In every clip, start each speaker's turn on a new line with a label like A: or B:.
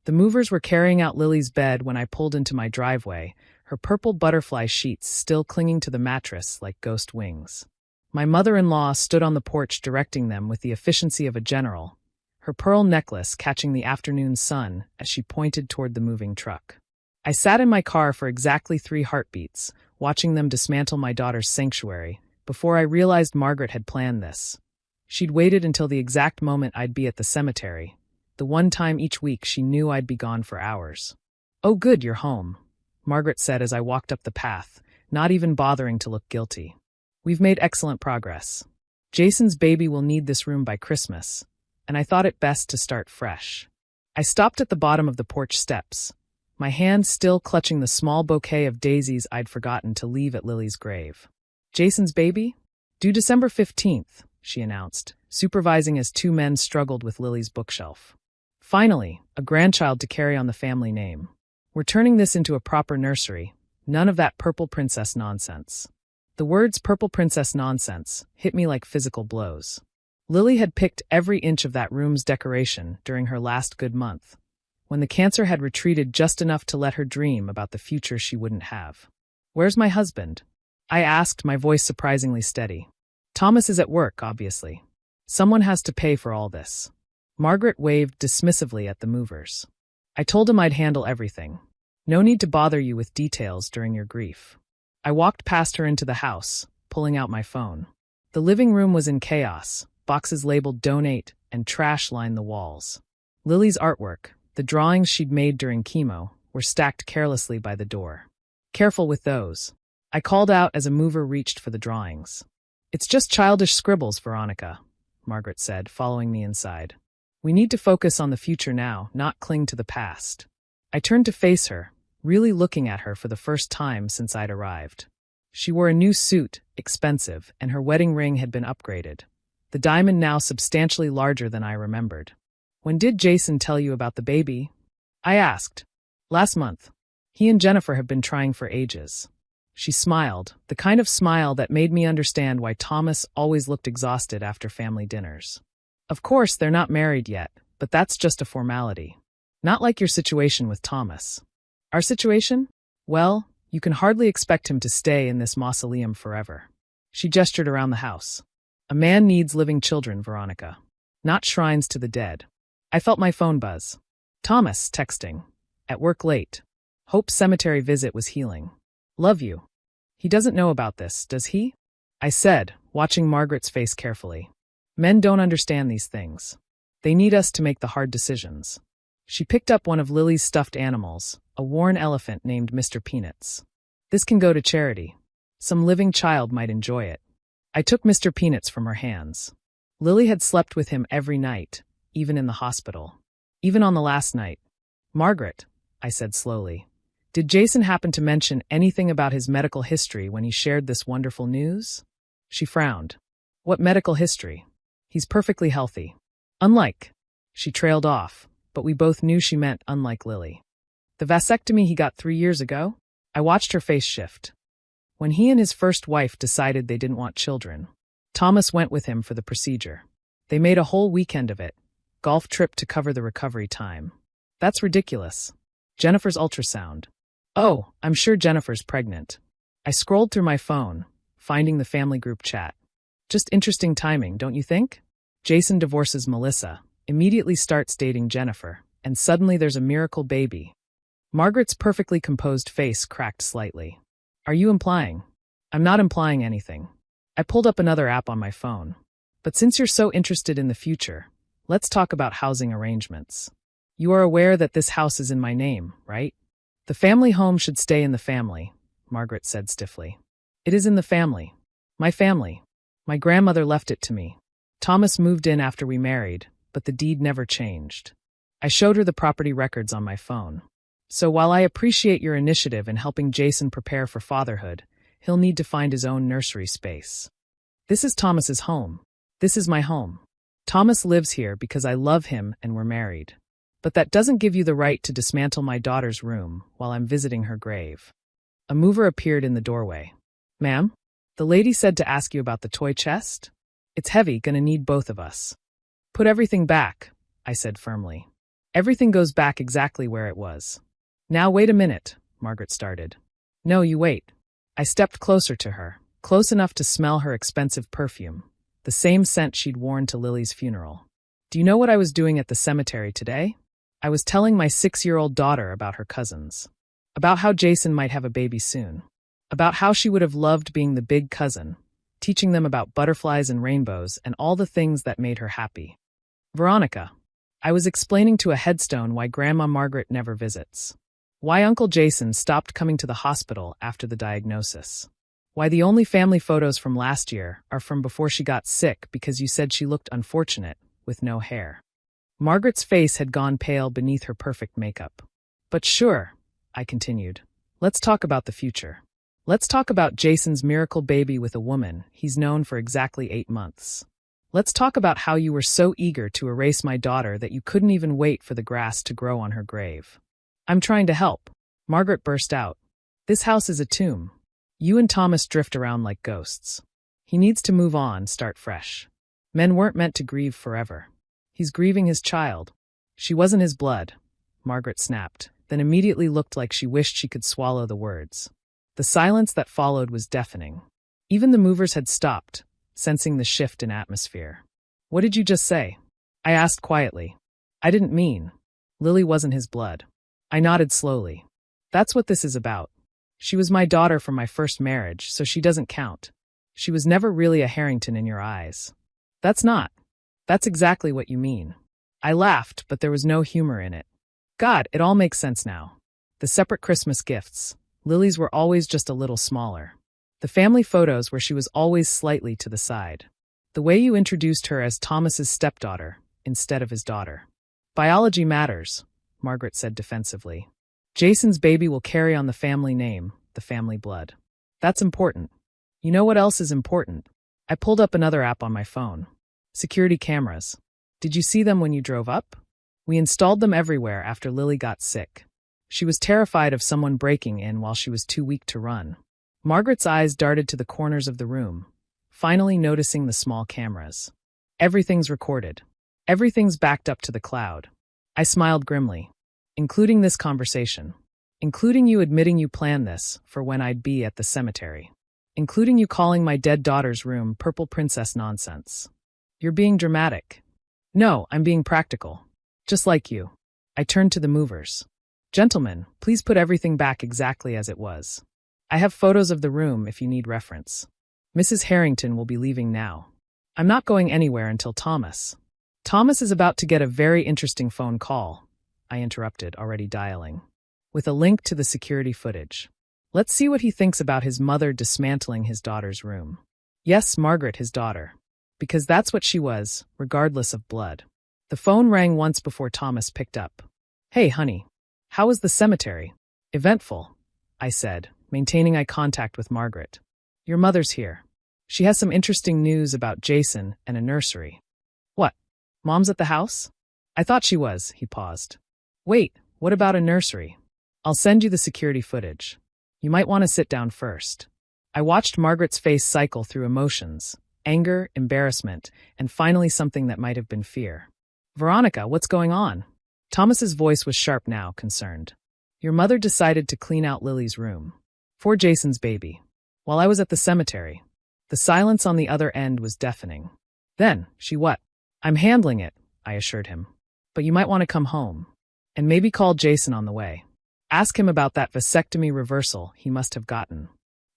A: The movers were carrying out Lily's bed when I pulled into my driveway, her purple butterfly sheets still clinging to the mattress like ghost wings. My mother-in-law stood on the porch directing them with the efficiency of a general, her pearl necklace catching the afternoon sun as she pointed toward the moving truck. I sat in my car for exactly 3 heartbeats, watching them dismantle my daughter's sanctuary, before I realized Margaret had planned this. She'd waited until the exact moment I'd be at the cemetery, the one time each week she knew I'd be gone for hours. "Oh good, you're home," Margaret said as I walked up the path, not even bothering to look guilty. "We've made excellent progress. Jason's baby will need this room by Christmas, and I thought it best to start fresh." I stopped at the bottom of the porch steps, my hand still clutching the small bouquet of daisies I'd forgotten to leave at Lily's grave. "Jason's baby? Due December 15th, she announced, supervising as 2 men struggled with Lily's bookshelf. "Finally, a grandchild to carry on the family name. We're turning this into a proper nursery, none of that purple princess nonsense." The words "purple princess nonsense" hit me like physical blows. Lily had picked every inch of that room's decoration during her last good month, when the cancer had retreated just enough to let her dream about the future she wouldn't have. "Where's my husband?" I asked, my voice surprisingly steady. "Thomas is at work, obviously. Someone has to pay for all this." Margaret waved dismissively at the movers. "I told him I'd handle everything. No need to bother you with details during your grief." I walked past her into the house, pulling out my phone. The living room was in chaos, boxes labeled "Donate" and trash lined the walls. Lily's artwork, the drawings she'd made during chemo, were stacked carelessly by the door. "Careful with those," I called out as a mover reached for the drawings. "It's just childish scribbles, Veronica," Margaret said, following me inside. "We need to focus on the future now, not cling to the past." I turned to face her, really looking at her for the first time since I'd arrived. She wore a new suit, expensive, and her wedding ring had been upgraded, the diamond now substantially larger than I remembered. "When did Jason tell you about the baby?" I asked. "Last month. He and Jennifer have been trying for ages." She smiled, the kind of smile that made me understand why Thomas always looked exhausted after family dinners. "Of course, they're not married yet, but that's just a formality. Not like your situation with Thomas." "Our situation? Well, you can hardly expect him to stay in this mausoleum forever." She gestured around the house. "A man needs living children, Veronica. Not shrines to the dead." I felt my phone buzz. Thomas, texting. "At work late. Hope cemetery visit was healing. Love you." "He doesn't know about this, does he?" I said, watching Margaret's face carefully. "Men don't understand these things. They need us to make the hard decisions." She picked up one of Lily's stuffed animals, a worn elephant named Mr. Peanuts. "This can go to charity. Some living child might enjoy it." I took Mr. Peanuts from her hands. Lily had slept with him every night, even in the hospital. Even on the last night. "Margaret," I said slowly, "did Jason happen to mention anything about his medical history when he shared this wonderful news?" She frowned. "What medical history? He's perfectly healthy. Unlike—" She trailed off, but we both knew she meant unlike Lily. "The vasectomy he got 3 years ago?" I watched her face shift. "When he and his first wife decided they didn't want children, Thomas went with him for the procedure. They made a whole weekend of it, golf trip to cover the recovery time. That's ridiculous. Jennifer's ultrasound. Oh, I'm sure Jennifer's pregnant." I scrolled through my phone, finding the family group chat. Just interesting timing, don't you think? Jason divorces Melissa, immediately starts dating Jennifer, and suddenly there's a miracle baby. Margaret's perfectly composed face cracked slightly. "Are you implying?" "I'm not implying anything." I pulled up another app on my phone. "But since you're so interested in the future, let's talk about housing arrangements. You are aware that this house is in my name, right?" "The family home should stay in the family," Margaret said stiffly. "It is in the family. My family. My grandmother left it to me. Thomas moved in after we married, but the deed never changed." I showed her the property records on my phone. "So while I appreciate your initiative in helping Jason prepare for fatherhood, he'll need to find his own nursery space. This is Thomas's home. This is my home. Thomas lives here because I love him and we're married. But that doesn't give you the right to dismantle my daughter's room while I'm visiting her grave." A mover appeared in the doorway. "Ma'am? The lady said to ask you about the toy chest? It's heavy, gonna need both of us." "Put everything back," I said firmly. Everything goes back exactly where it was. Now wait a minute, Margaret started. No, you wait. I stepped closer to her, close enough to smell her expensive perfume, the same scent she'd worn to Lily's funeral. Do you know what I was doing at the cemetery today? I was telling my 6-year-old daughter about her cousins. About how Jason might have a baby soon. About how she would have loved being the big cousin, teaching them about butterflies and rainbows and all the things that made her happy. Veronica, I was explaining to a headstone why Grandma Margaret never visits. Why Uncle Jason stopped coming to the hospital after the diagnosis. Why the only family photos from last year are from before she got sick because you said she looked unfortunate, with no hair. Margaret's face had gone pale beneath her perfect makeup. But sure, I continued. Let's talk about the future. Let's talk about Jason's miracle baby with a woman he's known for exactly 8 months. Let's talk about how you were so eager to erase my daughter that you couldn't even wait for the grass to grow on her grave. I'm trying to help. Margaret burst out. This house is a tomb. You and Thomas drift around like ghosts. He needs to move on, start fresh. Men weren't meant to grieve forever. He's grieving his child. She wasn't his blood, Margaret snapped, then immediately looked like she wished she could swallow the words. The silence that followed was deafening. Even the movers had stopped, sensing the shift in atmosphere. What did you just say? I asked quietly. I didn't mean. Lily wasn't his blood. I nodded slowly. That's what this is about. She was my daughter from my first marriage, so she doesn't count. She was never really a Harrington in your eyes. That's exactly what you mean. I laughed, but there was no humor in it. God, it all makes sense now. The separate Christmas gifts. Lily's were always just a little smaller. The family photos where she was always slightly to the side. The way you introduced her as Thomas's stepdaughter, instead of his daughter. Biology matters, Margaret said defensively. Jason's baby will carry on the family name, the family blood. That's important. You know what else is important? I pulled up another app on my phone. Security cameras. Did you see them when you drove up? We installed them everywhere after Lily got sick. She was terrified of someone breaking in while she was too weak to run. Margaret's eyes darted to the corners of the room, finally noticing the small cameras. Everything's recorded. Everything's backed up to the cloud. I smiled grimly. Including this conversation. Including you admitting you planned this for when I'd be at the cemetery. Including you calling my dead daughter's room purple princess nonsense. You're being dramatic. No, I'm being practical. Just like you. I turned to the movers. Gentlemen, please put everything back exactly as it was. I have photos of the room if you need reference. Mrs. Harrington will be leaving now. I'm not going anywhere until Thomas. Thomas is about to get a very interesting phone call, I interrupted, already dialing, with a link to the security footage. Let's see what he thinks about his mother dismantling his daughter's room. Yes, Margaret, his daughter. Because that's what she was, regardless of blood. The phone rang once before Thomas picked up. Hey, honey. How was the cemetery? Eventful, I said, maintaining eye contact with Margaret. Your mother's here. She has some interesting news about Jason and a nursery. What? Mom's at the house? I thought she was, he paused. Wait, what about a nursery? I'll send you the security footage. You might want to sit down first. I watched Margaret's face cycle through emotions, anger, embarrassment, and finally something that might have been fear. Veronica, what's going on? Thomas's voice was sharp now, concerned. Your mother decided to clean out Lily's room. For Jason's baby. While I was at the cemetery. The silence on the other end was deafening. Then, she what? I'm handling it, I assured him. But you might want to come home. And maybe call Jason on the way. Ask him about that vasectomy reversal he must have gotten.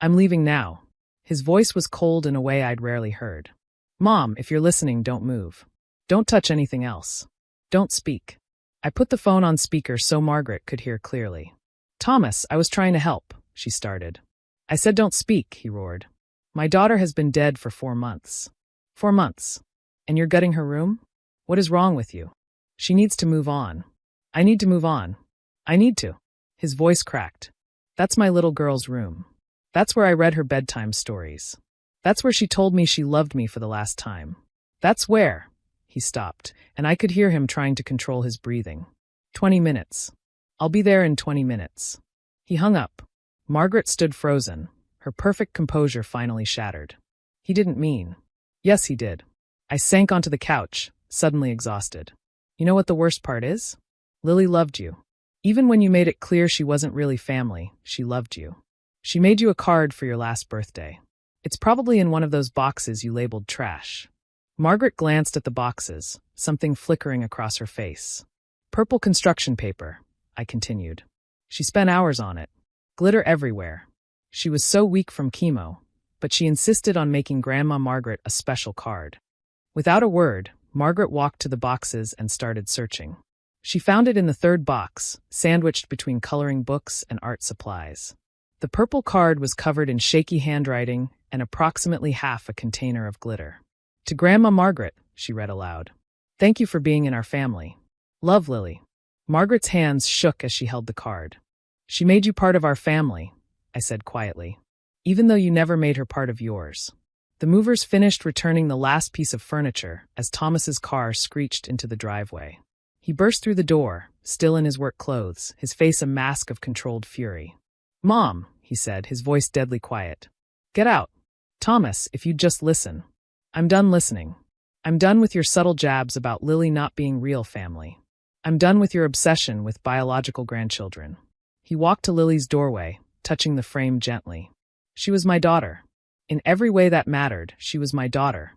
A: I'm leaving now. His voice was cold in a way I'd rarely heard. Mom, if you're listening, don't move. Don't touch anything else. Don't speak. I put the phone on speaker so Margaret could hear clearly. Thomas, I was trying to help, she started. I said don't speak, he roared. My daughter has been dead for 4 months. 4 months. And you're gutting her room? What is wrong with you? She needs to move on. I need to move on. I need to. His voice cracked. That's my little girl's room. That's where I read her bedtime stories. That's where she told me she loved me for the last time. That's where. He stopped, and I could hear him trying to control his breathing. 20 minutes. I'll be there in 20 minutes. He hung up. Margaret stood frozen, her perfect composure finally shattered. He didn't mean. Yes, he did. I sank onto the couch, suddenly exhausted. You know what the worst part is? Lily loved you. Even when you made it clear she wasn't really family, she loved you. She made you a card for your last birthday. It's probably in one of those boxes you labeled trash. Margaret glanced at the boxes, something flickering across her face. Purple construction paper, I continued. She spent hours on it. Glitter everywhere. She was so weak from chemo, but she insisted on making Grandma Margaret a special card. Without a word, Margaret walked to the boxes and started searching. She found it in the third box, sandwiched between coloring books and art supplies. The purple card was covered in shaky handwriting and approximately half a container of glitter. To Grandma Margaret, she read aloud. Thank you for being in our family. Love, Lily. Margaret's hands shook as she held the card. She made you part of our family, I said quietly, even though you never made her part of yours. The movers finished returning the last piece of furniture as Thomas's car screeched into the driveway. He burst through the door, still in his work clothes, his face a mask of controlled fury. Mom, he said, his voice deadly quiet. Get out. Thomas, if you'd just listen. I'm done listening. I'm done with your subtle jabs about Lily not being real family. I'm done with your obsession with biological grandchildren. He walked to Lily's doorway, touching the frame gently. She was my daughter. In every way that mattered, she was my daughter.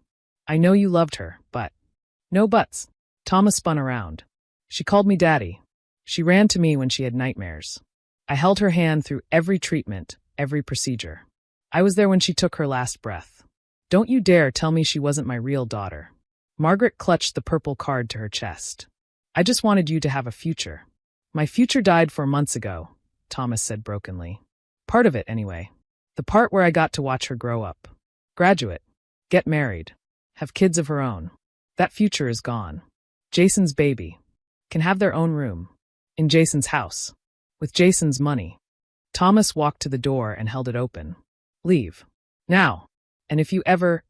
A: I know you loved her, but... No buts. Thomas spun around. She called me Daddy. She ran to me when she had nightmares. I held her hand through every treatment, every procedure. I was there when she took her last breath. Don't you dare tell me she wasn't my real daughter. Margaret clutched the purple card to her chest. I just wanted you to have a future. My future died 4 months ago, Thomas said brokenly. Part of it, anyway. The part where I got to watch her grow up. Graduate. Get married. Have kids of her own. That future is gone. Jason's baby. Can have their own room. In Jason's house. With Jason's money. Thomas walked to the door and held it open. Leave. Now. And if you ever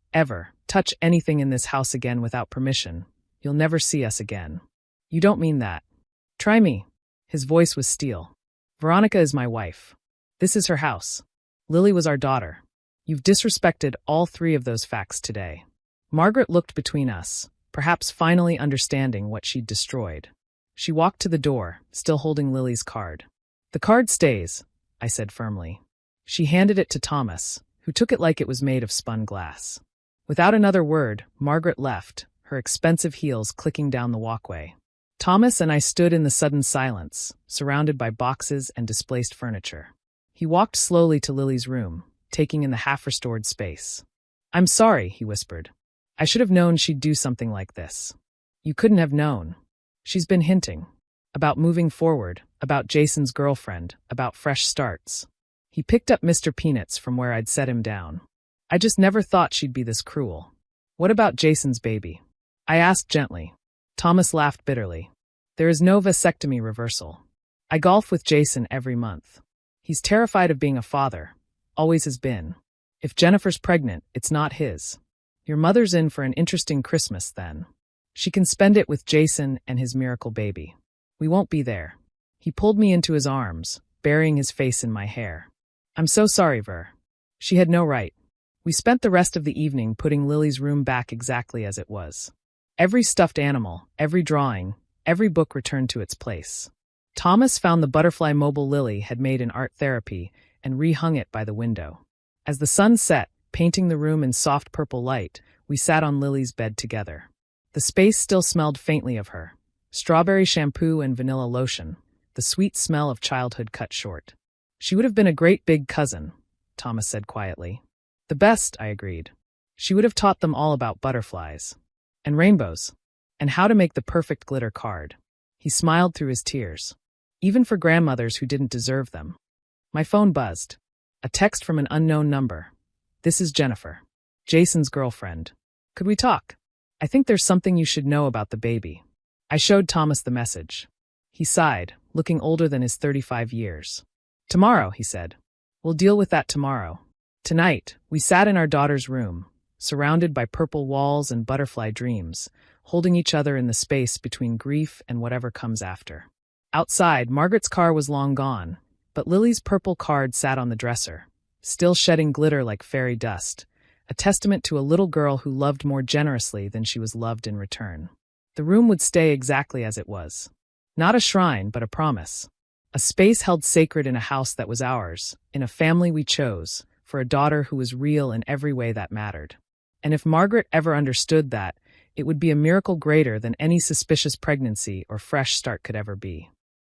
A: touch anything in this house again without permission, you'll never see us again. You don't mean that. Try me. His voice was steel. Veronica is my wife. This is her house. Lily was our daughter. You've disrespected all 3 of those facts today. Margaret looked between us, perhaps finally understanding what she'd destroyed. She walked to the door, still holding Lily's card. The card stays, I said firmly. She handed it to Thomas, who took it like it was made of spun glass. Without another word, Margaret left, her expensive heels clicking down the walkway. Thomas and I stood in the sudden silence, surrounded by boxes and displaced furniture. He walked slowly to Lily's room, taking in the half-restored space. I'm sorry, he whispered. I should have known she'd do something like this. You couldn't have known. She's been hinting. About moving forward, about Jason's girlfriend, about fresh starts. He picked up Mr. Peanuts from where I'd set him down. I just never thought she'd be this cruel. What about Jason's baby? I asked gently. Thomas laughed bitterly. There is no vasectomy reversal. I golf with Jason every month. He's terrified of being a father. Always has been. If Jennifer's pregnant, it's not his. Your mother's in for an interesting Christmas then. She can spend it with Jason and his miracle baby. We won't be there. He pulled me into his arms, burying his face in my hair. I'm so sorry, Ver. She had no right. We spent the rest of the evening putting Lily's room back exactly as it was. Every stuffed animal, every drawing, every book returned to its place. Thomas found the butterfly mobile Lily had made in art therapy and rehung it by the window. As the sun set, painting the room in soft purple light, we sat on Lily's bed together. The space still smelled faintly of her. Strawberry shampoo and vanilla lotion, the sweet smell of childhood cut short. She would have been a great big cousin, Thomas said quietly. The best, I agreed. She would have taught them all about butterflies. And rainbows. And how to make the perfect glitter card. He smiled through his tears. Even for grandmothers who didn't deserve them. My phone buzzed. A text from an unknown number. This is Jennifer. Jason's girlfriend. Could we talk? I think there's something you should know about the baby. I showed Thomas the message. He sighed, looking older than his 35 years. Tomorrow, he said. We'll deal with that tomorrow. Tonight, we sat in our daughter's room, surrounded by purple walls and butterfly dreams, holding each other in the space between grief and whatever comes after. Outside, Margaret's car was long gone, but Lily's purple card sat on the dresser, still shedding glitter like fairy dust, a testament to a little girl who loved more generously than she was loved in return. The room would stay exactly as it was. Not a shrine, but a promise. A space held sacred in a house that was ours, in a family we chose, for a daughter who was real in every way that mattered. And if Margaret ever understood that, it would be a miracle greater than any suspicious pregnancy or fresh start could ever be.